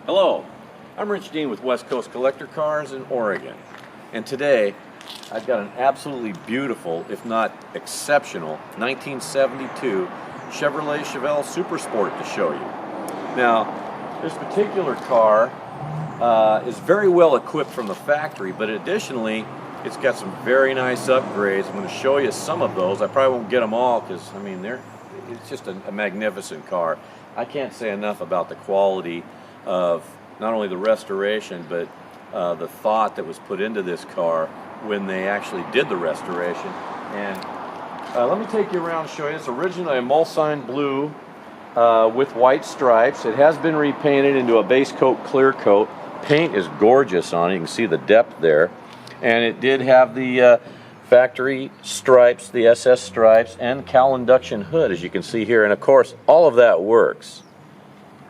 Hello, I'm Rich Dean with West Coast Collector Cars in Oregon, and today I've got an absolutely beautiful, if not exceptional, 1972 Chevrolet Chevell Super Sport to show you. Now, this particular car is very well equipped from the factory, but additionally it's got some very nice upgrades. I'm going to show you some of those. I probably won't get them all because, I mean, it's just a magnificent car. I can't say enough about the quality of not only the restoration, but the thought that was put into this car when they actually did the restoration. And let me take you around and show you. It's originally a Mulsanne blue with white stripes. It has been repainted into a base coat clear coat. Paint is gorgeous on it. You can see the depth there. And it did have the factory stripes, the SS stripes, and cowl induction hood, as you can see here. And of course, all of that works.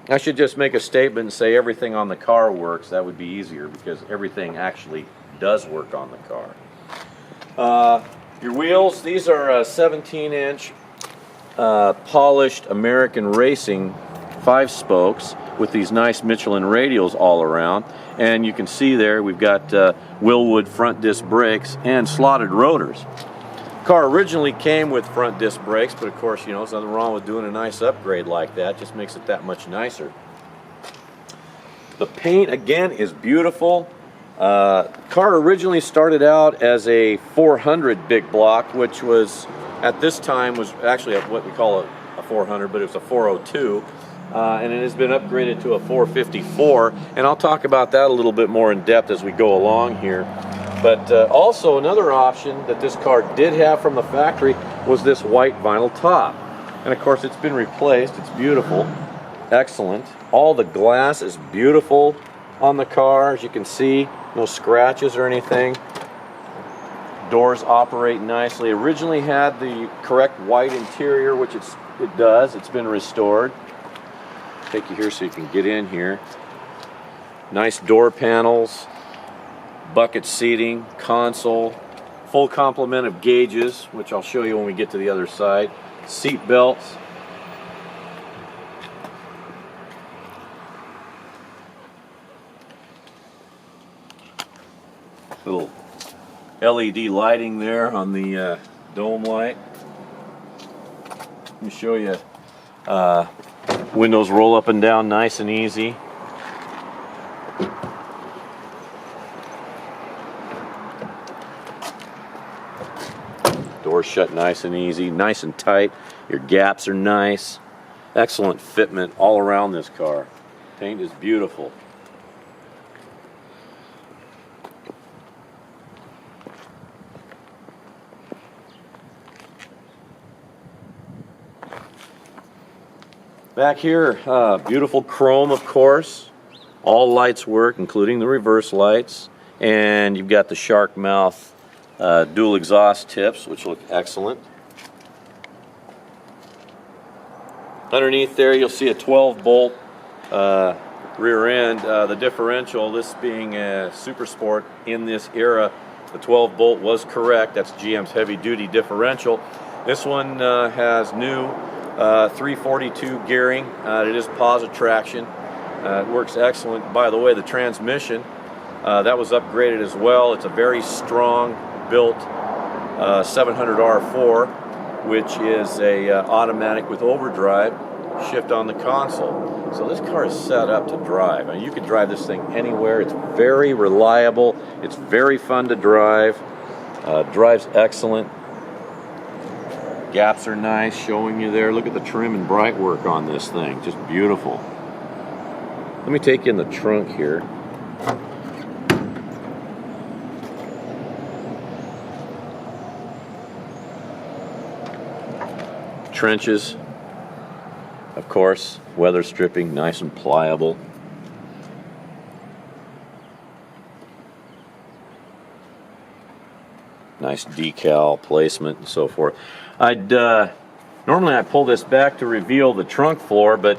I should just make a statement and say everything on the car works. That would be easier because everything actually does work on the car. Your wheels, these are 17-inch polished American Racing 5 spokes with these nice Michelin radials all around. And you can see there we've got Willwood front disc brakes and slotted rotors. Car originally came with front disc brakes, but of course, you know, there's nothing wrong with doing a nice upgrade like that. Just makes it that much nicer. The paint, again, is beautiful. Car originally started out as a 400 big block, which was, at this time, was actually what we call a 400, but it was a 402. And it has been upgraded to a 454, and I'll talk about that a little bit more in depth as we go along here. But also another option that this car did have from the factory was this white vinyl top. And of course it's been replaced. It's beautiful. Excellent. All the glass is beautiful on the car, as you can see. No scratches or anything. Doors operate nicely. Originally had the correct white interior, which it does. It's been restored. Take you here so you can get in here. Nice door panels. Bucket seating, console, full complement of gauges, which I'll show you when we get to the other side. Seat belts. Little LED lighting there on the dome light. Let me show you. Windows roll up and down nice and easy. Doors shut nice and easy, nice and tight. Your gaps are nice. Excellent fitment all around this car. Paint is beautiful. Back here, beautiful chrome, of course. All lights work, including the reverse lights. And you've got the shark mouth dual exhaust tips, which look excellent. Underneath there you'll see a 12-bolt rear end. The differential, this being a Super Sport in this era, the 12-bolt was correct. That's GM's heavy-duty differential. This one has new 342 gearing. It is posi traction. It works excellent. By the way, the transmission, that was upgraded as well. It's a very strong built 700R4, which is a automatic with overdrive shift on the console. So this car is set up to drive. I mean, you can drive this thing anywhere. It's very reliable. It's very fun to drive. Drives excellent. Gaps are nice, showing you there. Look at the trim and bright work on this thing. Just beautiful. Let me take you in the trunk here. Trenches, of course, weather stripping, nice and pliable. Nice decal placement and so forth. Normally I pull this back to reveal the trunk floor, but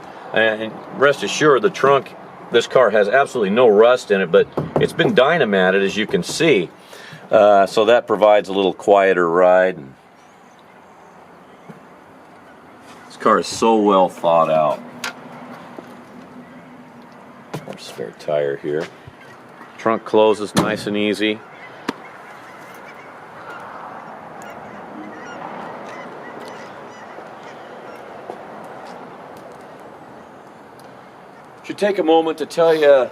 rest assured the trunk, this car has absolutely no rust in it, but it's been dynamatted, as you can see. So that provides a little quieter ride. This car is so well thought out. grab a spare tire here. Trunk closes nice and easy. Should take a moment to tell you,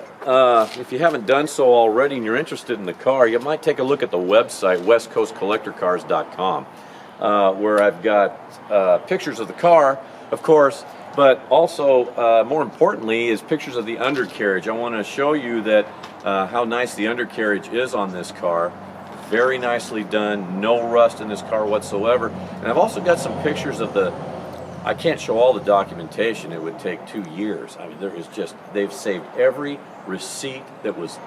if you haven't done so already and you're interested in the car, you might take a look at the website, westcoastcollectorcars.com, where I've got pictures of the car, of course, but also, more importantly, is pictures of the undercarriage. I want to show you that how nice the undercarriage is on this car. Very nicely done, no rust in this car whatsoever. And I've also got some pictures of the, I can't show all the documentation, it would take 2 years. I mean, there is just, they've saved every receipt that was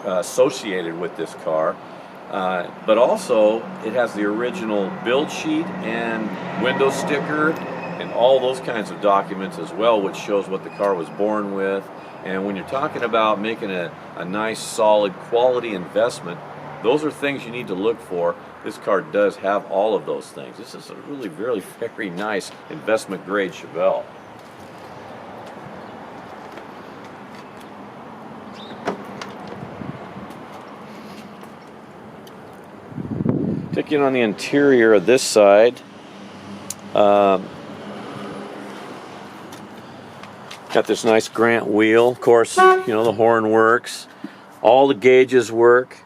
associated with this car. But also, it has the original build sheet and window sticker and all those kinds of documents as well, which shows what the car was born with. And when you're talking about making a nice, solid, quality investment, those are things you need to look for. This car does have all of those things. This is a really, really very nice investment grade Chevelle. Taking on the interior of this side, got this nice Grant wheel. Of course, you know, the horn works. All the gauges work.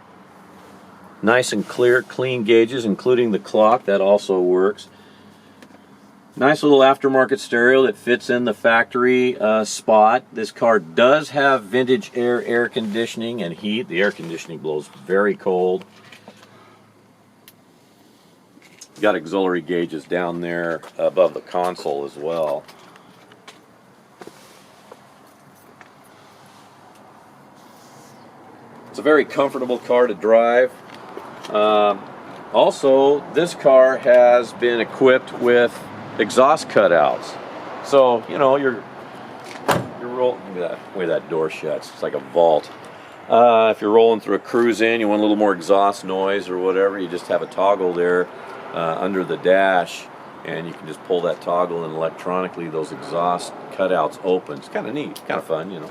Nice and clear, clean gauges, including the clock. That also works. Nice little aftermarket stereo that fits in the factory spot. This car does have vintage air conditioning and heat. The air conditioning blows very cold. Got auxiliary gauges down there above the console as well. It's a very comfortable car to drive. Also, this car has been equipped with exhaust cutouts. So, you know, you're rolling, look at the way that door shuts. It's like a vault. If you're rolling through a cruise in, you want a little more exhaust noise or whatever, you just have a toggle there under the dash, and you can just pull that toggle, and electronically those exhaust cutouts open. It's kind of neat, kind of fun, you know.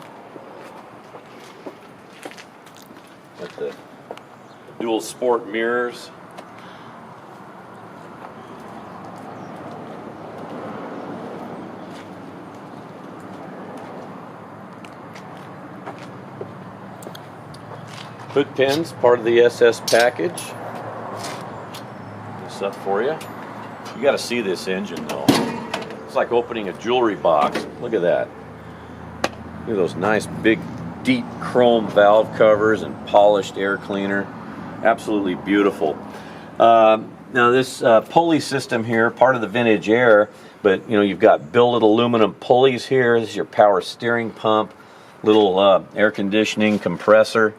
Got the dual sport mirrors. Hood pins, part of the SS package. This up for you. You got to see this engine though. It's like opening a jewelry box. Look at that. Look at those nice big deep chrome valve covers and polished air cleaner. Absolutely beautiful. Now this pulley system here, part of the vintage air, but you know, you've got billet aluminum pulleys here. This is your power steering pump, little air conditioning compressor.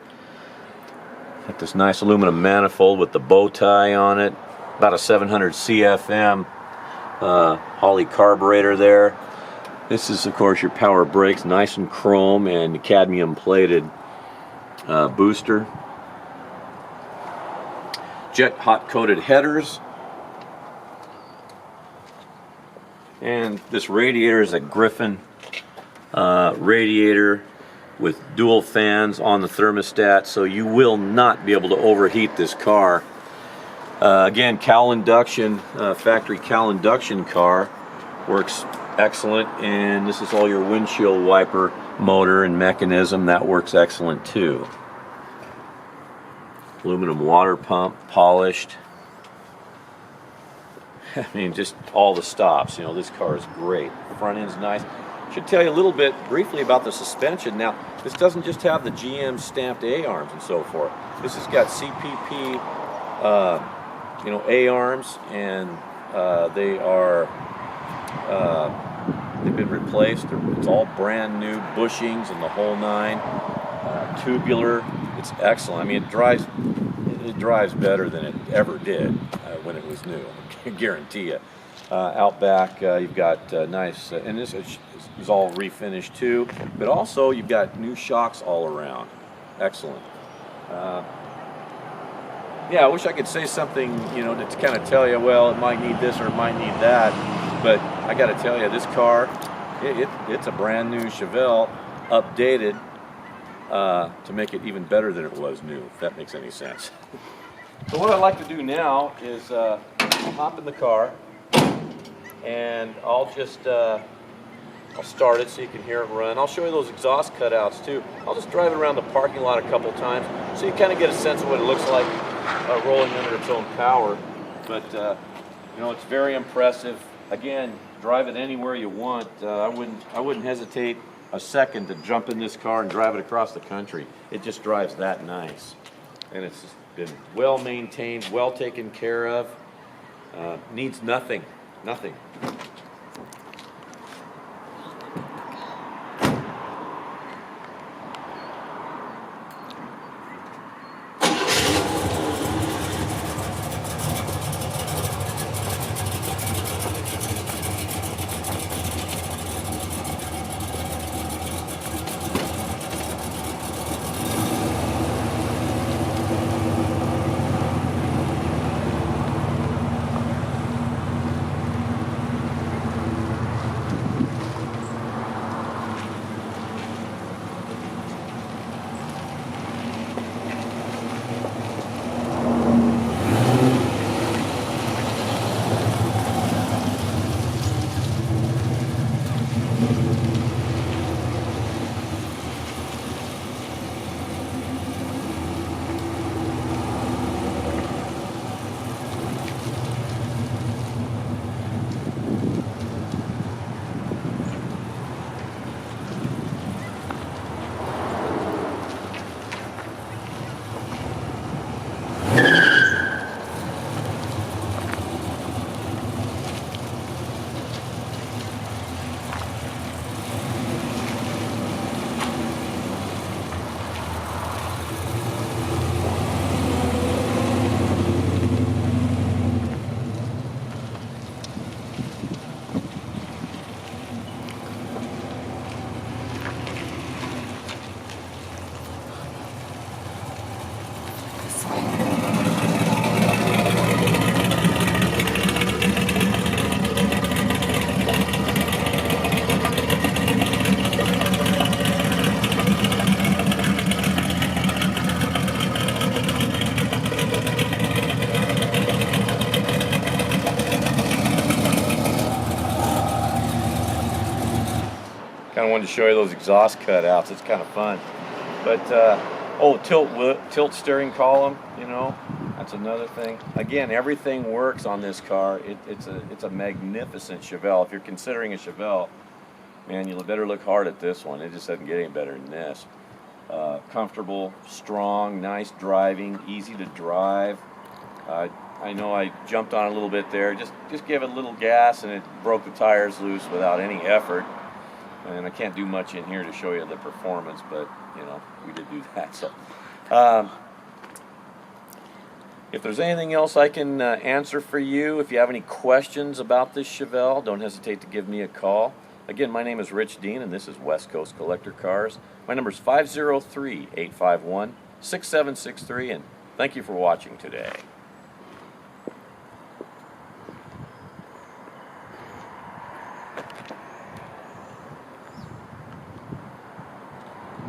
Got this nice aluminum manifold with the bow tie on it. About a 700 CFM Holley carburetor there. This is, of course, your power brakes, nice and chrome and cadmium plated booster. Jet hot coated headers. And this radiator is a Griffin radiator with dual fans on the thermostat, so you will not be able to overheat this car. Again, cowl induction, factory cowl induction car, works excellent, and this is all your windshield wiper motor and mechanism. That works excellent too. Aluminum water pump, polished. I mean, just all the stops. You know, this car is great. Front end's nice. Should tell you a little bit briefly about the suspension. Now, this doesn't just have the GM stamped A-arms and so forth. This has got CPP, you know, A-arms, and they are they've been replaced. It's all brand new bushings and the whole nine. Tubular. It's excellent. I mean, it drives better than it ever did when it was new. I guarantee you. Out back, you've got nice, and this is all refinished too, but also you've got new shocks all around. Excellent. Yeah, I wish I could say something, you know, to kind of tell you, well, it might need this or it might need that, but I got to tell you, this car, it's a brand new Chevelle, updated, to make it even better than it was new, if that makes any sense. So what I'd like to do now is I'll hop in the car and I'll just I'll start it so you can hear it run. I'll show you those exhaust cutouts too. I'll just drive it around the parking lot a couple times so you kind of get a sense of what it looks like rolling under its own power. But you know, it's very impressive. Again, drive it anywhere you want. I wouldn't hesitate a second to jump in this car and drive it across the country. It just drives that nice, and it's been well maintained, well taken care of. Needs nothing. Kind of wanted to show you those exhaust cutouts. It's kind of fun. But oh, tilt steering column. You know, that's another thing. Again, everything works on this car. It's a magnificent Chevelle. If you're considering a Chevelle, man, you better look hard at this one. It just doesn't get any better than this. Comfortable, strong, nice driving, easy to drive. I know I jumped on it a little bit there. Just give it a little gas and it broke the tires loose without any effort. And I can't do much in here to show you the performance, but you know, we did do that. So if there's anything else I can answer for you, if you have any questions about this Chevelle, don't hesitate to give me a call. Again, my name is Rich Dean, and this is West Coast Collector Cars. My number is 503-851-6763, and thank you for watching today.